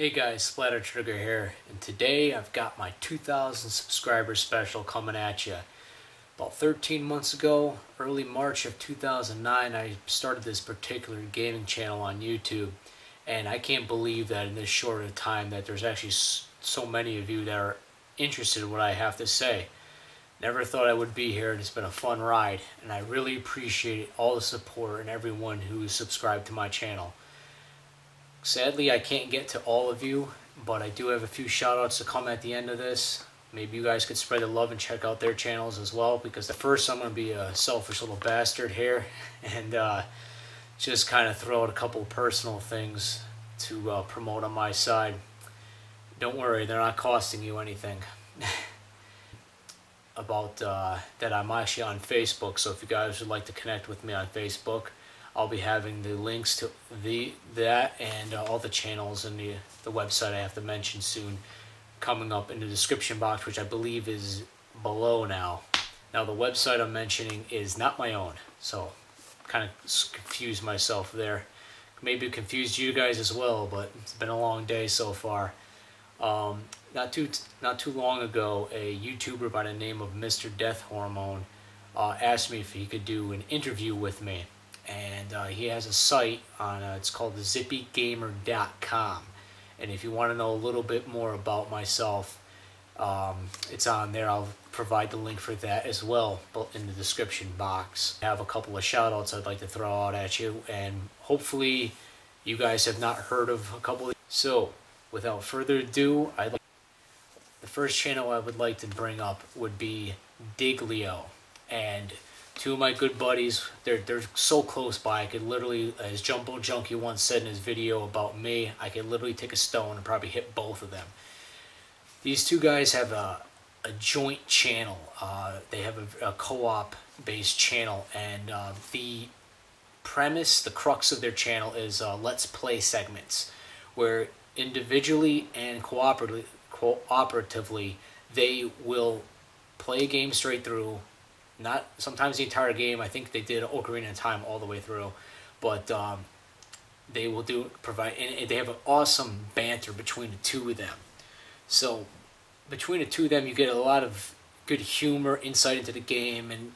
Hey guys, Splatter Trigger here, and today I've got my 2,000 subscriber special coming at you. About 13 months ago, early March of 2009, I started this particular gaming channel on YouTube, and I can't believe that in this short of time that there's actually so many of you that are interested in what I have to say. Never thought I would be here, and it's been a fun ride, and I really appreciate all the support and everyone who's subscribed to my channel. Sadly, I can't get to all of you, but I do have a few shoutouts to come at the end of this. Maybe you guys could spread the love and check out their channels as well, because at first I'm going to be a selfish little bastard here and just kind of throw out a couple of personal things to promote on my side. Don't worry, they're not costing you anything. About that I'm actually on Facebook, so if you guys would like to connect with me on Facebook, I'll be having the links to that and all the channels and the website I have to mention soon coming up in the description box, which I believe is below now. Now the website I'm mentioning is not my own, so kind of confused myself there. Maybe confused you guys as well, but it's been a long day so far. Not too long ago, a YouTuber by the name of Mr. Death Hormone asked me if he could do an interview with me. And he has a site on it's called thezippygamer.com, and if you want to know a little bit more about myself, it's on there. I'll provide the link for that as well in the description box. I have a couple of shout outs I'd like to throw out at you, and hopefully you guys have not heard of a couple of. So without further ado, the first channel I would like to bring up would be DIGLIO, and two of my good buddies, they're so close by. I could literally, as Jumbo Junkie once said in his video about me, I could literally take a stone and probably hit both of them. These two guys have a joint channel. They have a co-op based channel, and the premise, the crux of their channel is Let's Play segments, where individually and cooperatively they will play a game straight through. Not sometimes the entire game. I think they did Ocarina of Time all the way through, but they will provide, and they have an awesome banter between the two of them. So between the two of them, you get a lot of good humor, insight into the game, and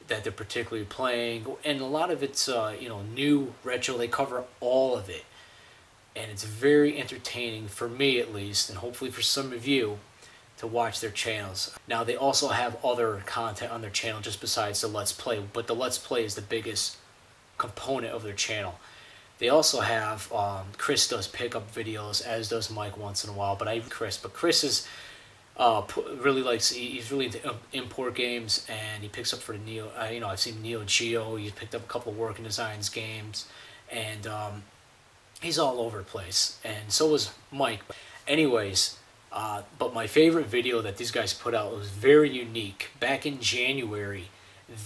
that they're particularly playing, and a lot of it's new, retro. They cover all of it, and it's very entertaining for me at least, and hopefully for some of you, to watch their channels. Now they also have other content on their channel just besides the Let's Play, but the Let's Play is the biggest component of their channel. They also have Chris does pickup videos, as does Mike once in a while, but Chris is really likes, he's really into import games, and he picks up for the Neo. I've seen Neo Geo. He's picked up a couple of Working Designs games, and he's all over the place, and so is Mike. Anyways, but my favorite video that these guys put out was very unique. Back in January,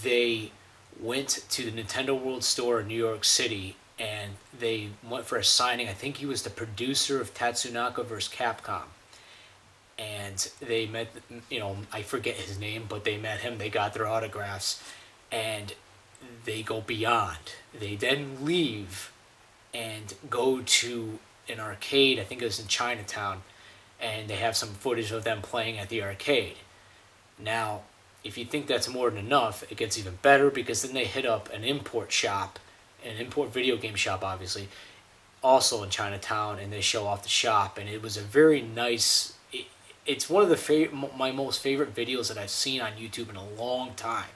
they went to the Nintendo World Store in New York City, and they went for a signing. I think he was the producer of Tatsunaka vs. Capcom. And they met, I forget his name, but they met him, they got their autographs, and they go beyond. They then leave and go to an arcade, I think it was in Chinatown, and they have some footage of them playing at the arcade. Now, if you think that's more than enough, it gets even better, because then they hit up an import shop, an import video game shop, obviously, also in Chinatown, and they show off the shop, and it was a very nice. It's one of my most favorite videos that I've seen on YouTube in a long time,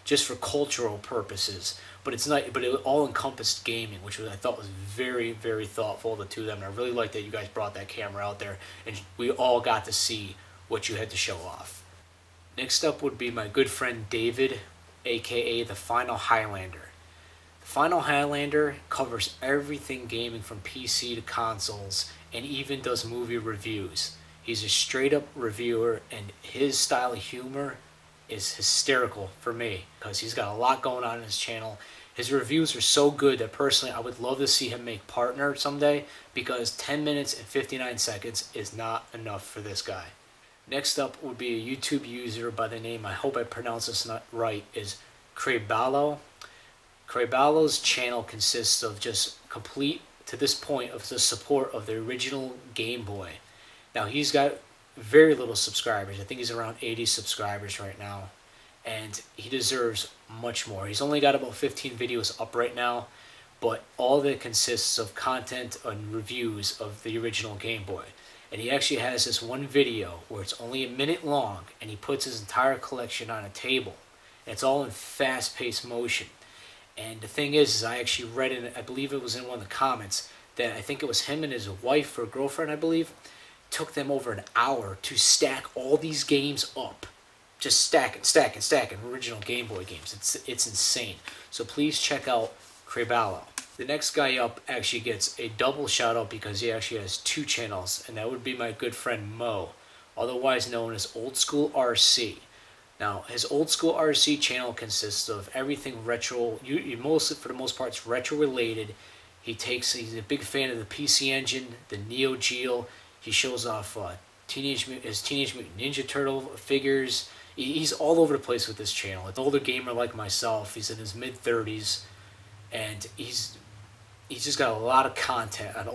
just for cultural purposes. But it's not. But it all encompassed gaming, which I thought was very, very thoughtful of the two of them. And I really like that you guys brought that camera out there, and we all got to see what you had to show off. Next up would be my good friend David, aka The Final Highlander. The Final Highlander covers everything gaming from PC to consoles, and even does movie reviews. He's a straight up reviewer, and his style of humor is hysterical for me, because he's got a lot going on in his channel. His reviews are so good that personally I would love to see him make partner someday, because 10 minutes and 59 seconds is not enough for this guy. Next up would be a YouTube user by the name, I hope I pronounce this not right, is KREBALO. KREBALO's channel consists of just complete to this point of the support of the original Game Boy. Now he's got very little subscribers. I think he's around 80 subscribers right now, and he deserves much more. He's only got about 15 videos up right now, but all that consists of content and reviews of the original Game Boy. And he actually has this one video where it's only a minute long, and he puts his entire collection on a table. And it's all in fast-paced motion. And the thing is I actually read in, I believe it was in one of the comments, that I think it was him and his wife or girlfriend, I believe, took them over an hour to stack all these games up. Just stacking original Game Boy games. It's insane. So please check out KREBALO. The next guy up actually gets a double shout out because he actually has 2 channels, and that would be my good friend Mo, otherwise known as OLDSKOOLRC. Now, his OLDSKOOLRC channel consists of everything retro. Mostly, for the most part, it's retro related. He's a big fan of the PC Engine, the Neo Geo. He shows off his Teenage Mutant Ninja Turtle figures. He's all over the place with this channel. An older gamer like myself. He's in his mid-30s, and he's just got a lot of content on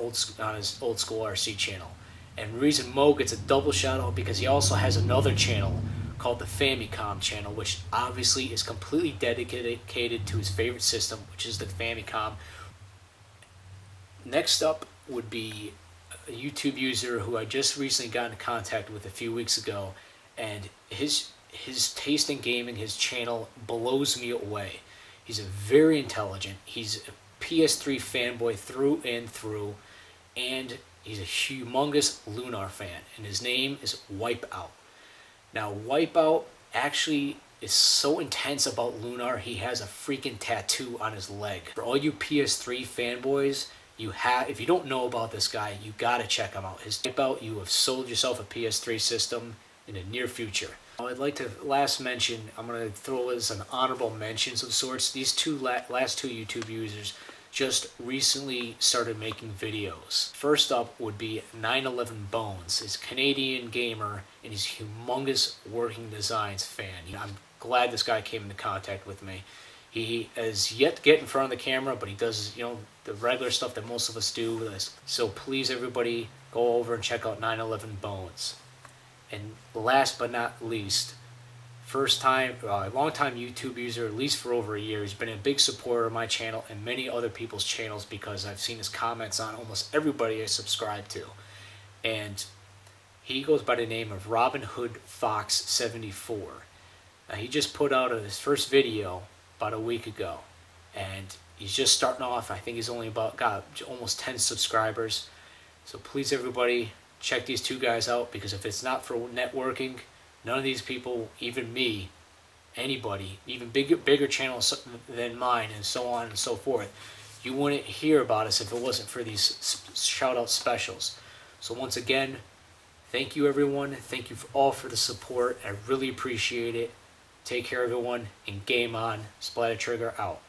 his OLDSKOOLRC channel. And the reason Mo gets a double shout out because he also has another channel called the FAMICOMCHANNEL, which obviously is completely dedicated to his favorite system, which is the Famicom. Next up would be a YouTube user who I just recently got in contact with a few weeks ago, and his taste in gaming, his channel blows me away. He's a very intelligent. He's a PS3 fanboy through and through, and he's a humongous Lunar fan, and his name is Wipeout. Now, Wipeout actually is so intense about Lunar, he has a freaking tattoo on his leg. For all you PS3 fanboys, if you don't know about this guy, you gotta check him out. His Wipeout, you have sold yourself a PS3 system in the near future. Now, I'd like to last mention, I'm going to throw as an honorable mentions of sorts. These last two YouTube users just recently started making videos. First up would be 911 Bones. He's a Canadian gamer, and he's a humongous Working Designs fan. I'm glad this guy came into contact with me. He has yet to get in front of the camera, but he does, the regular stuff that most of us do. So please, everybody, go over and check out 911 Bones. And last but not least, long-time YouTube user, at least for over a year. He's been a big supporter of my channel and many other people's channels because I've seen his comments on almost everybody I subscribe to. And he goes by the name of Robin Hood Fox 74. Now, he just put out his first video about a week ago, and he's just starting off. I think he's only got almost 10 subscribers. So please, everybody, check these two guys out, because if it's not for networking, none of these people, even me, anybody, even bigger channels than mine, and so on and so forth, you wouldn't hear about us if it wasn't for these shout-out specials. So once again, thank you, everyone. Thank you all for the support. I really appreciate it. Take care, everyone, and game on. Splatter Trigger out.